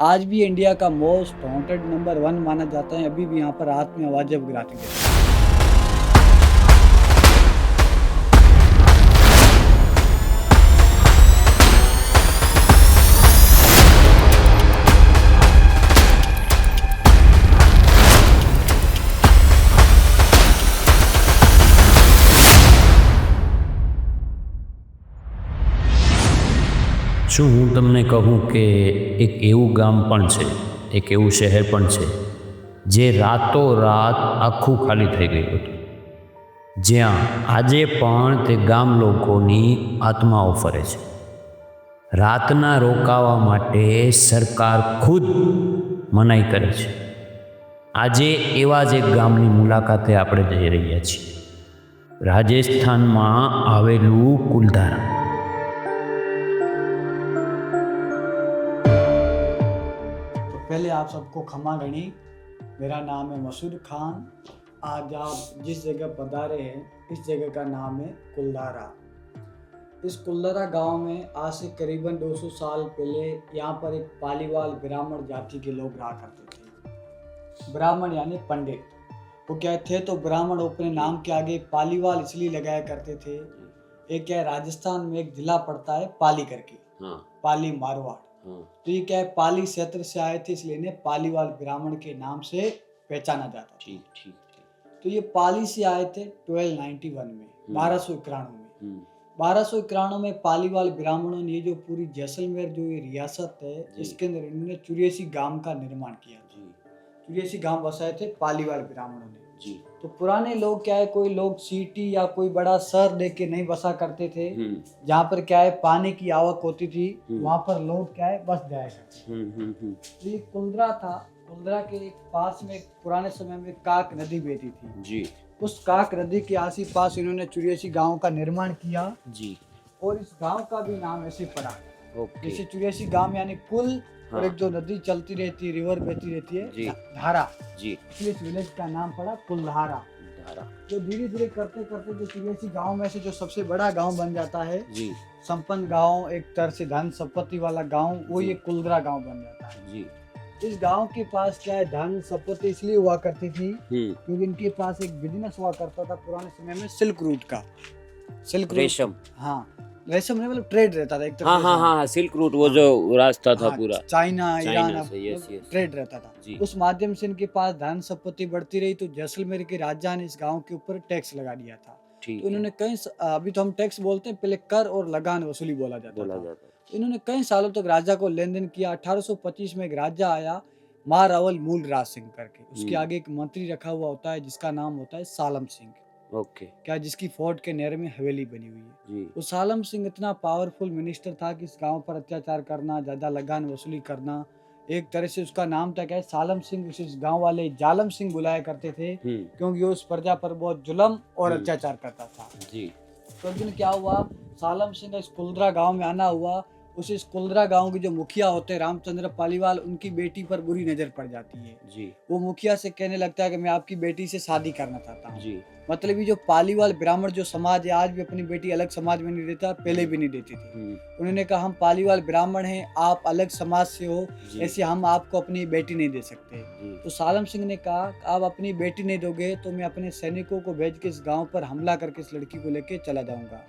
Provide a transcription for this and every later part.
आज भी इंडिया का मोस्ट हॉन्टेड नंबर 1 माना जाता है। अभी भी यहाँ पर रात में आवाज़ें गिराती है। શું હું તમને કહું કે એક એવું ગામ પણ છે, એક એવું શહેર પણ છે જે રાતોરાત આખું ખાલી થઈ ગયું હતું, જ્યાં આજે પણ તે ગામ લોકોની આત્માઓ ફરે છે. રાતના રોકાવા માટે સરકાર ખુદ મનાઈ કરે છે. આજે એવા જ એક ગામની મુલાકાતે આપણે જઈ રહ્યા છીએ. રાજસ્થાનમાં આવેલું કુલધારા. पहले आप सबको खमा गणी। मेरा नाम है मसूद खान। आज आप जिस जगह पधारे हैं इस जगह का नाम है कुलधारा। इस कुलधारा गांव में आज से करीबन 200 साल पहले यहाँ पर एक पालीवाल ब्राह्मण जाति के लोग रहा करते थे। ब्राह्मण यानी पंडित। वो क्या थे तो ब्राह्मण अपने नाम के आगे पालीवाल इसलिए लगाया करते थे। एक क्या है, राजस्थान में एक जिला पड़ता है पाली करके, पाली मारवाड़। तो ये क्या है, पाली क्षेत्र से आए थे इसलिए इन्हें पालीवाल ब्राह्मण के नाम से पहचाना जाता। ठीक। तो ये पाली से आए थे 1291 में, 1291 में। 1291 में पालीवाल ब्राह्मणों ने जो पूरी जैसलमेर जो ये रियासत है इसके अंदर इन्होंने 84 गांव का निर्माण किया। 84 गांव बसाए थे पालीवाल ब्राह्मणों ने। तो पुराने लोग क्या है, कोई लोग सिटी या कोई बड़ा शहर देख के नहीं बसा करते थे। जहाँ पर क्या है पानी की आवक होती थी वहां पर लोग क्या है बस जाया करते। तो ये कुलधरा था। कुलधरा के पास में पुराने समय में काक नदी बहती थी। उस काक नदी के आस पास इन्होंने 84 गाँव का निर्माण किया। और इस गाँव का भी नाम ऐसे पड़ा। जैसे 84 गाँव यानी कुल, और एक जो नदी चलती रहती है, रिवर बहती रहती है, धारा, इसलिए इस विलेज का नाम पड़ा कुलधारा। जो धीरे धीरे करते करते जो 84 गाँव में से जो सबसे बड़ा गांव बन जाता है, संपन्न गांव, एक तरह से धन संपत्ति वाला गांव, वो ये कुलधरा गांव बन जाता है। इस गांव के पास क्या है, धन संपत्ति इसलिए हुआ करती थी क्योंकि इनके पास एक बिजनेस हुआ करता था पुराने समय में, सिल्क रूट का। सिल्क रेशम, रेशम नहीं, मतलब ट्रेड रहता था एक तरह से। हाँ, सिल्क रूट, वो जो रास्ता था पूरा चाइना ईरान से, ट्रेड रहता था। उस माध्यम से इनके पास धन संपत्ति बढ़ती रही। तो जैसलमेर के राजा ने इस गांव के ऊपर टैक्स लगा दिया था। तो इन्होंने कई, अभी तो हम टैक्स बोलते हैं, पहले कर और लगान वसूली बोला जाता था। इन्होंने कई सालों तक राजा को लेन देन किया। 1825 में एक राजा आया, महारावल मूल राज सिंह करके। उसके आगे एक मंत्री रखा हुआ होता है जिसका नाम होता है सालम सिंह। क्या, जिसकी फोर्ट के नेर में हवेली बनी हुई है। वो सालम सिंह इतना पावरफुल मिनिस्टर था कि इस गांव पर अत्याचार करना, ज्यादा लगान वसूली करना, एक तरह से उसका नाम था क्या है, सालम सिंह। उसे इस गांव वाले जालम सिंह बुलाया करते थे क्योंकि वो उस प्रजा पर बहुत जुल्म और अत्याचार करता था। तो एक दिन क्या हुआ, सालम सिंह इस कुलधरा गाँव में आना हुआ। उसे इस कुलधरा गांव के जो मुखिया होते हैं रामचंद्र पालीवाल, उनकी बेटी पर बुरी नजर पड़ जाती है। वो मुखिया से कहने लगता है कि मैं आपकी बेटी से शादी करना चाहता हूँ। मतलब ये जो पालीवाल ब्राह्मण जो समाज है आज भी अपनी बेटी अलग समाज में नहीं देता, पहले भी नहीं देती थी। उन्होंने कहा हम पालीवाल ब्राह्मण हैं, आप अलग समाज से हो, ऐसे हम आपको अपनी बेटी नहीं दे सकते। तो सालम सिंह ने कहा आप अपनी बेटी नहीं दोगे तो मैं अपने सैनिकों को भेज के इस गांव पर हमला करके इस लड़की को लेके चला जाऊंगा।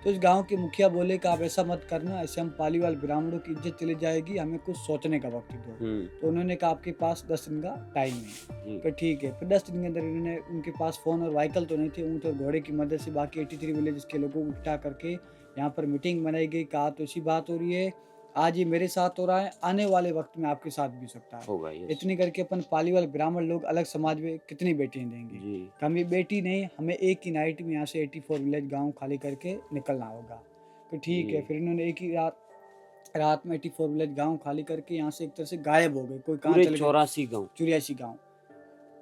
तो इस गांव के मुखिया बोले कि आप ऐसा मत करना, ऐसे हम पालीवाल ब्राह्मणों की इज्जत चली जाएगी, हमें कुछ सोचने का वक्त दो। तो उन्होंने कहा आपके पास 10 दिन का टाइम है। तो ठीक है। फिर 10 दिन के अंदर इन्होंने, उनके पास फोन और व्हीकल तो नहीं थे, ऊंट और घोड़े की मदद से बाकी 83 विलेज के लोगों को इकट्ठा करके यहाँ पर मीटिंग बनाई गई। कहा तो ऐसी बात हो रही है, आज ये मेरे साथ हो रहा है, आने वाले वक्त में आपके साथ भी हो सकता है। इतनी करके अपन पालीवाल ब्राह्मण लोग अलग समाज में कितनी बेटियां देंगे। हम ये बेटी नहीं, हमें एक ही नाइट में यहाँ से 84 विलेज गाँव खाली करके निकलना होगा। तो ठीक है। फिर इन्होंने एक ही रात में 84 विलेज गाँव खाली करके यहाँ से एक तरह से गायब हो गए। कोई कहाँ चले गए, 84 गाँव।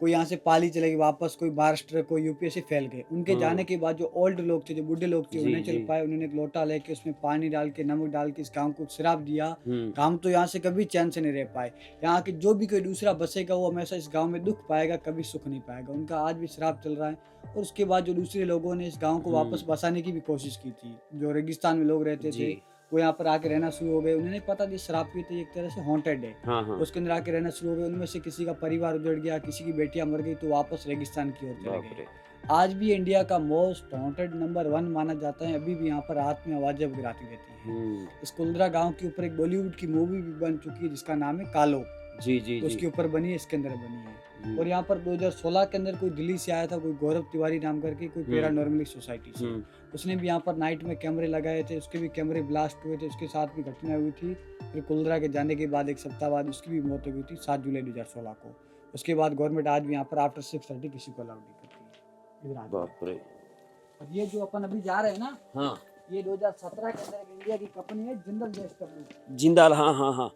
कोई यहाँ से पाली चले गए वापस, कोई महाराष्ट्र, कोई यूपी से फैल गए। उनके जाने के बाद जो ओल्ड लोग थे, जो बुढ़े लोग थे, उन्हें चल पाए। उन्होंने एक लोटा लेके उसमें पानी डाल के, नमक डाल के इस गांव को शराब दिया। गांव तो यहाँ से कभी चैन से नहीं रह पाए। यहाँ के जो भी कोई दूसरा बसेगा वो हमेशा इस गांव में दुख पाएगा, कभी सुख नहीं पाएगा। उनका आज भी शराब चल रहा है। और उसके बाद जो दूसरे लोगों ने इस गाँव को वापस बसाने की भी कोशिश की थी, जो रेगिस्तान में लोग रहते थे, वो यहाँ पर आके रहना शुरू हो गए। उन्हें नहीं पता कि शराब पीते एक तरह से हॉन्टेड है। हाँ हाँ। उसके अंदर आके रहना शुरू हो गए। उनमें से किसी का परिवार उजड़ गया, किसी की बेटियां मर गई, तो वापस रेगिस्तान की ओर चले बाप गए। रे। आज भी इंडिया का मोस्ट हॉन्टेड नंबर 1 माना जाता है। अभी भी यहाँ पर रात में आवाजें वगराती रहती हैं। इस कुल्द्रा गांव के ऊपर एक बॉलीवुड की मूवी भी बन चुकी है जिसका नाम है कालो। जी जी जी। उसके ऊपर बनी है, इसके अंदर बनी है। जी। और यहाँ पर 2016 के अंदर कोई दिल्ली से आया था, कोई गौरव तिवारी नाम करके, कोई पैरानॉर्मल सोसाइटी से। उसने भी यहाँ पर नाइट में कैमरे लगाए थे, उसके भी कैमरे ब्लास्ट हुए थे, उसके साथ भी घटना हुई थी। फिर कुल्द्रा के जाने के बाद एक सप्ताह बाद उसकी भी मौत हो गई थी 7 जुलाई 2016 को। उसके बाद गवर्नमेंट आज भी यहाँ पर आफ्टर 6:30 किसी को अलाउ नहीं करती है। बाप रे। और ये जो अपन अभी जा रहे हैं ना, हाँ, ये 2017 के अंदर एक इंडिया की कंपनी है जिंदल जेएसडब्ल्यू। जिंदाल। हाँ हाँ हाँ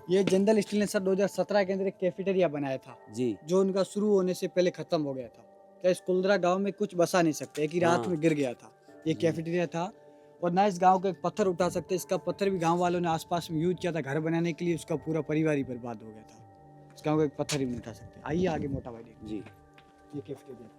ये जिंदल स्टील ने सर 2017 के अंदर एक कैफेटेरिया बनाया था जी। जो उनका शुरू होने से पहले खत्म हो गया था। क्या इस कुल्द्रा गांव में कुछ बसा नहीं सकते, एक ही रात में गिर गया था। ये कैफेटेरिया था और ना इस गांव का एक पत्थर उठा सकते। इसका पत्थर भी गांव वालों ने आसपास में यूज किया था घर बनाने के लिए, उसका पूरा परिवार ही बर्बाद हो गया था। इस गांव का एक पत्थर ही नहीं उठा सकते। आइए आगे मोटा भाई देखिए जी। ये कैफेटेरिया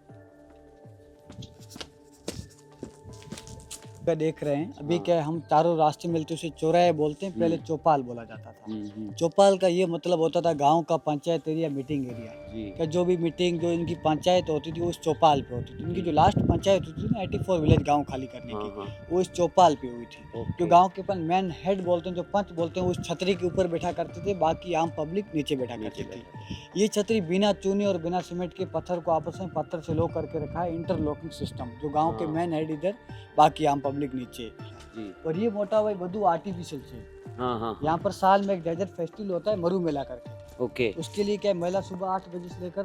देख रहे हैं। अभी क्या है, हम चारों रास्ते मिलते उसे चौराहे बोलते हैं, पहले चौपाल बोला जाता था। चौपाल का ये मतलब होता था गांव का पंचायत एरिया, मीटिंग एरिया। क्या जो भी मीटिंग जो इनकी पंचायत होती थी वो उस चौपाल पे होती थी। इनकी जो लास्ट पंचायत होती थी ना 84 विलेज गांव खाली करने की, वो इस चौपाल पे हुई थी। जो गांव के अपन मेन हेड बोलते हैं, जो पंच बोलते हैं, वो उस छतरी के ऊपर बैठा करते थे, बाकी आम पब्लिक नीचे बैठा करती थी। ये छतरी बिना चूने और बिना सीमेंट के पत्थर को आपस में पत्थर से लो करके रखा है, इंटरलॉकिंग सिस्टम। जो गांव के मेन हेड इधर, बाकी आम पब्लिक नीचे। और ये मोटा भाई बधु आर्टिफिशियल से। यहाँ पर साल में एक डेजर्ट फेस्टिवल होता है मरु मेला करके। ओके। उसके लिए क्या मेला सुबह 8 बजे से लेकर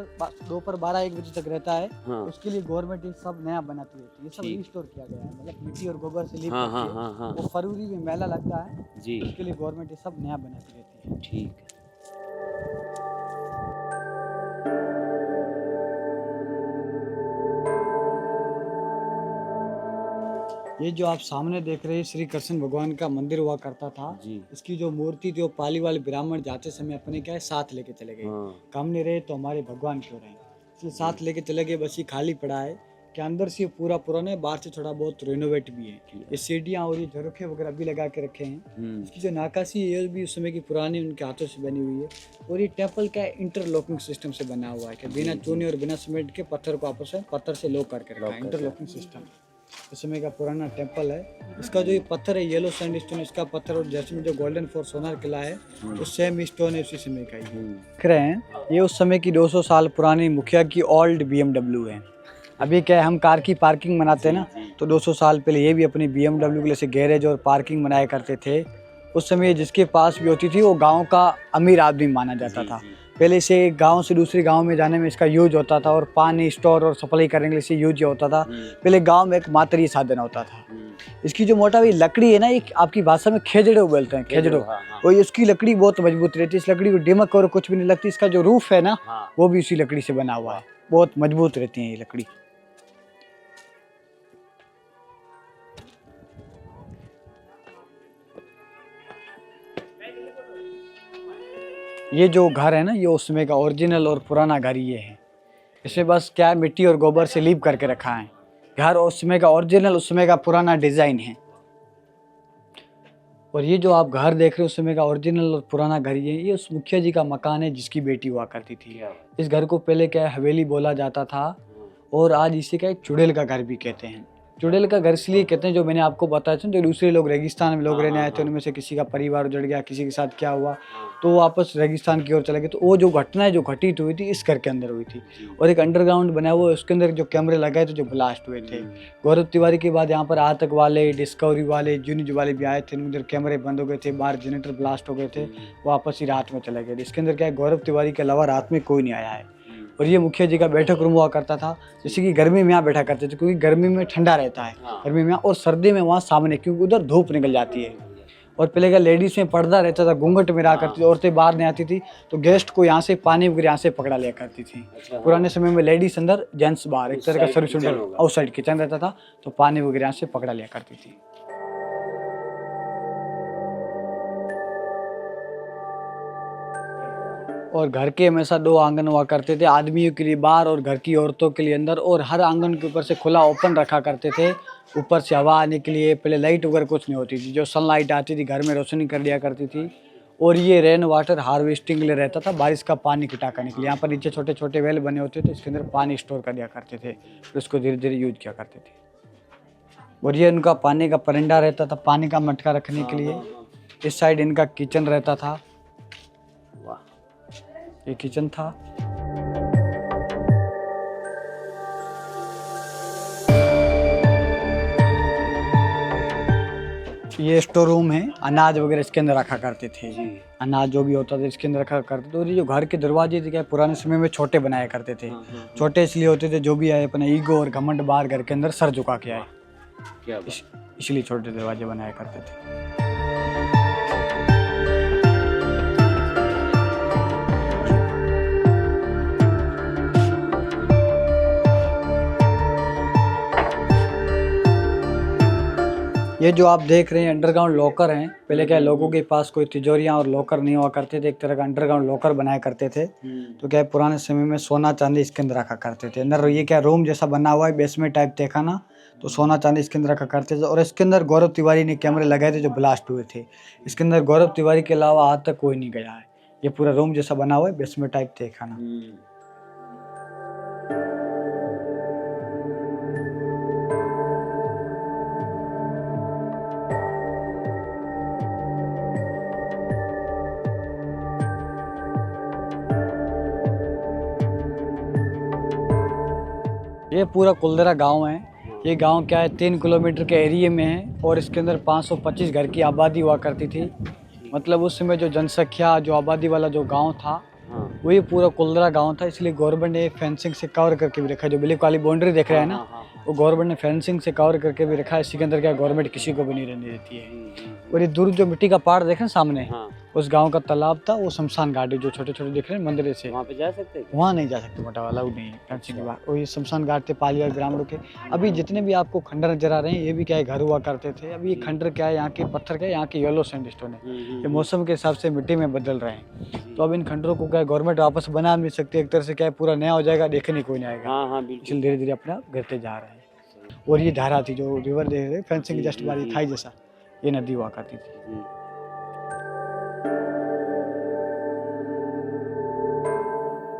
दोपहर 12-1 बजे तक रहता है। उसके लिए गवर्नमेंट ये सब नया बनाती रहती है। ये सब रिस्टोर किया गया है, मतलब मिट्टी और गोबर से लिप करके। वो फरवरी में मेला लगता है जी, उसके लिए गवर्नमेंट ये सब नया बनाती रहती है। ठीक है। ये जो आप सामने देख रहे हैं श्री कृष्ण भगवान का मंदिर हुआ करता था जी। इसकी जो मूर्ति थी वो पाली वाले ब्राह्मण जाते समय अपने क्या है साथ लेके चले गए। कम नहीं रहे तो हमारे भगवान क्यों रहे, इसलिए साथ लेके चले गए। बस ये खाली पड़ा है कि अंदर से पूरा पुराना है, बाहर से थोड़ा बहुत रेनोवेट भी है। ये सीढ़ियाँ और ये झरोखे वगैरह भी लगा के रखे हैं। इसकी जो नक्काशी है भी उस समय की पुरानी उनके हाथों से बनी हुई है। और ये टेम्पल क्या है इंटरलॉकिंग सिस्टम से बना हुआ है कि बिना चूने और बिना सीमेंट के पत्थर को आपस में पत्थर से लॉक करके रखा है। इंटरलॉकिंग सिस्टम उस समय का पुराना टेम्पल है। इसका जो ये पत्थर है येलो सैंडस्टोन, इसका पत्थर और जैसलमेर जो गोल्डन फोर्ट सोनार किला है वो सेम स्टोन है, उसी समय का ही देख रहे हैं। ये उस समय की 200 साल पुरानी मुखिया की ओल्ड BMW है। अभी क्या है, हम कार की पार्किंग बनाते हैं ना, तो 200 साल पहले ये भी अपनी BMW के लिए से गैरेज और पार्किंग बनाया करते थे। उस समय जिसके पास भी होती थी वो गाँव का अमीर आदमी माना जाता था। पहले से एक गांव से दूसरे गांव में जाने में इसका यूज होता था और पानी स्टोर और सप्लाई करने के लिए इसे यूज होता था। पहले गांव में एक मात्र ये साधन होता था। इसकी जो मोटा हुई लकड़ी है ना, एक आपकी भाषा में खेजड़ो बोलते हैं, खेजड़ो। और इसकी लकड़ी बहुत मजबूत रहती है। इस लकड़ी को दिमक और कुछ भी नहीं लगती। इसका जो रूफ है ना वो भी इसी लकड़ी से बना हुआ है, बहुत मजबूत रहती है ये लकड़ी। ये जो घर है ना ये उस समय का ओरिजिनल और पुराना घर ये है। इसे बस क्या मिट्टी और गोबर से लीप करके रखा है। घर उस समय का ओरिजिनल, उस समय का पुराना डिजाइन है। और ये जो आप घर देख रहे हो उस समय का ओरिजिनल और पुराना घर ये उस मुखिया जी का मकान है जिसकी बेटी हुआ करती थी। इस घर को पहले क्या हवेली बोला जाता था और आज इसे क्या चुड़ैल का घर भी कहते हैं। चुड़ैल का घर इसलिए कहते हैं, जो मैंने आपको बताया था, जो दूसरे लोग रेगिस्तान में लोग रहने आए थे, उनमें से किसी का परिवार उजड़ गया, किसी के साथ क्या हुआ तो वो वापस रेगिस्तान की ओर चले गए। तो वो जो घटना है जो घटित हुई थी इस घर के अंदर हुई थी। और एक अंडरग्राउंड बना हुआ, उसके अंदर जो कैमरे लगाए थे जो ब्लास्ट हुए थे। गौरव तिवारी के बाद यहाँ पर आतंक वाले, डिस्कवरी वाले, यूनिज वाले भी आए थे, उनके कैमरे बंद हो गए थे, बाहर जनरेटर ब्लास्ट हो गए थे, वापस ही रात में चले गए। इसके अंदर क्या है, गौरव तिवारी के अलावा रात में कोई नहीं आया है। और ये मुखिया जी का बैठक रूम हुआ करता था, जैसे कि गर्मी में यहाँ बैठा करते थे, क्योंकि गर्मी में ठंडा रहता है गर्मी में, और सर्दी में वहाँ सामने, क्योंकि उधर धूप निकल जाती है। और पहले का लेडीज में पर्दा रहता था, घूंघट में रहा करती थी, औरतें बाहर नहीं आती थी, तो गेस्ट को यहाँ से पानी वगैरह यहाँ से पकड़ा लिया करती थी। पुराने समय में लेडीज अंदर, जेंट्स बाहर, एक तरह का सर्विस सेंटर आउटसाइड किचन रहता था, तो पानी वगैरह यहाँ से पकड़ा लिया करती थी। और घर के हमेशा 2 आंगन हुआ करते थे, आदमियों के लिए बाहर और घर की औरतों के लिए अंदर। और हर आंगन के ऊपर से खुला ओपन रखा करते थे, ऊपर से हवा आने के लिए पहले लाइट वगैरह कुछ नहीं होती थी, जो सनलाइट आती थी घर में रोशनी कर दिया करती थी। और ये रेन वाटर हार्वेस्टिंग के लिए रहता था, बारिश का पानी इकट्ठा करने के लिए। यहाँ पर नीचे छोटे छोटे वेल बने होते थे, इसके अंदर पानी स्टोर कर दिया करते थे, फिर उसको धीरे धीरे यूज किया करते थे। और ये इनका पानी का परिंदा रहता था, पानी का मटका रखने के लिए। इस साइड इनका किचन रहता था, ये किचन था। ये स्टोर रूम है, अनाज वगैरह इसके अंदर रखा करते थे। अनाज जो भी होता था इसके अंदर रखा करते थे। और ये जो घर के दरवाजे थे क्या पुराने समय में छोटे बनाया करते थे। छोटे इसलिए होते थे जो भी आए अपना ईगो और घमंड बाहर घर के अंदर सर झुका के आए, इसलिए छोटे दरवाजे बनाया करते थे। ये जो आप देख रहे हैं अंडरग्राउंड लॉकर हैं। पहले क्या लोगों के पास कोई तिजोरियां और लॉकर नहीं हुआ करते थे, एक तरह का अंडरग्राउंड लॉकर बनाया करते थे। तो क्या पुराने समय में सोना चांदी इसके अंदर रखा करते थे। अंदर ये क्या रूम जैसा बना हुआ है, बेसमेंट टाइप देखा ना, तो सोना चांदी इसके अंदर रखा करते थे। और इसके अंदर गौरव तिवारी ने कैमरे लगाए थे जो ब्लास्ट हुए थे। इसके अंदर गौरव तिवारी के अलावा आज तक कोई नहीं गया है। ये पूरा रूम जैसा बना हुआ है, बेसमेंट टाइप देखा ना। ये पूरा कुलदरा गांव है। ये गांव क्या है 3 किलोमीटर के एरिया में है और इसके अंदर 525 घर की आबादी हुआ करती थी। मतलब उस समय जो जनसंख्या जो आबादी वाला जो गांव था वही पूरा कुलदरा गांव था। इसलिए गवर्नमेंट ने फेंसिंग से कवर करके भी रखा है। जो ब्लैक वाली बाउंड्री देख रहे हैं ना, वो गवर्नमेंट ने फेंसिंग से कवर करके भी रखा है। इसके अंदर क्या गवर्नमेंट किसी को भी नहीं रहने देती है। और ये दूर जो मिट्टी का पहाड़ देख रहे हैं सामने, उस गांव का तालाब था, वो शमशान घाट है जो छोटे छोटे दिख रहे हैं मंदिर से। वहाँ पे जा सकते हैं? वहाँ नहीं जा सकते, मोटा वाला नहीं है फेंसिंग के बाद। वही शमशान घाट थे पाली और ब्राह्मणों के। अभी जितने भी आपको खंडर नजर आ रहे हैं ये भी क्या है घर हुआ करते थे। अभी ये खंडर क्या है, यहाँ के पत्थर क्या है, यहाँ के येलो सैंडस्टोन है। ये मौसम के हिसाब से मिट्टी में बदल रहे हैं। तो अब इन खंडरों को क्या गवर्नमेंट वापस बना नहीं सकती। एक तरह से क्या है पूरा नया हो जाएगा, देखने कोई नहीं आएगा। इसलिए धीरे धीरे अपना गिरते जा रहे हैं। और ये धारा थी जो रिवर देख रहे फेंसिंग जस्ट वाली थाई जैसा, ये नदी हुआ करती थी।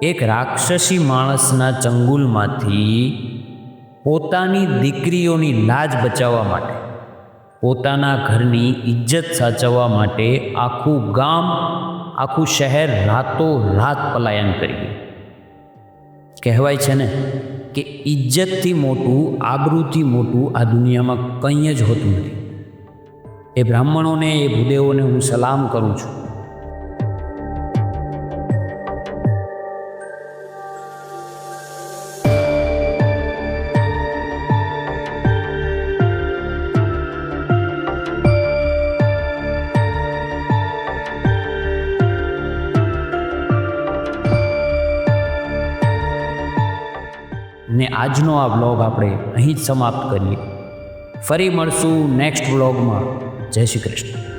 एक राक्षसी माणसना चंगुलमांथी पोतानी दीकरीओनी लाज बचाववा माटे, पोताना घरनी इज्जत साचववा माटे आखू गाम आखू शहर रातो रात पलायन करी गयुं। कहेवाय छे ने कि इज्जतथी मोटुं आबरूथी मोटुं आ दुनियामां कंई ज होतुं नथी। ए ब्राह्मणोने ए भूदेवोने हूँ सलाम करूँ छूं। ने आजनो आ व्लॉग આપણે અહીં જ સમાપ્ત કરીએ। ફરી મળશું નેક્સ્ટ વ્લોગમાં। જય શ્રી કૃષ્ણ।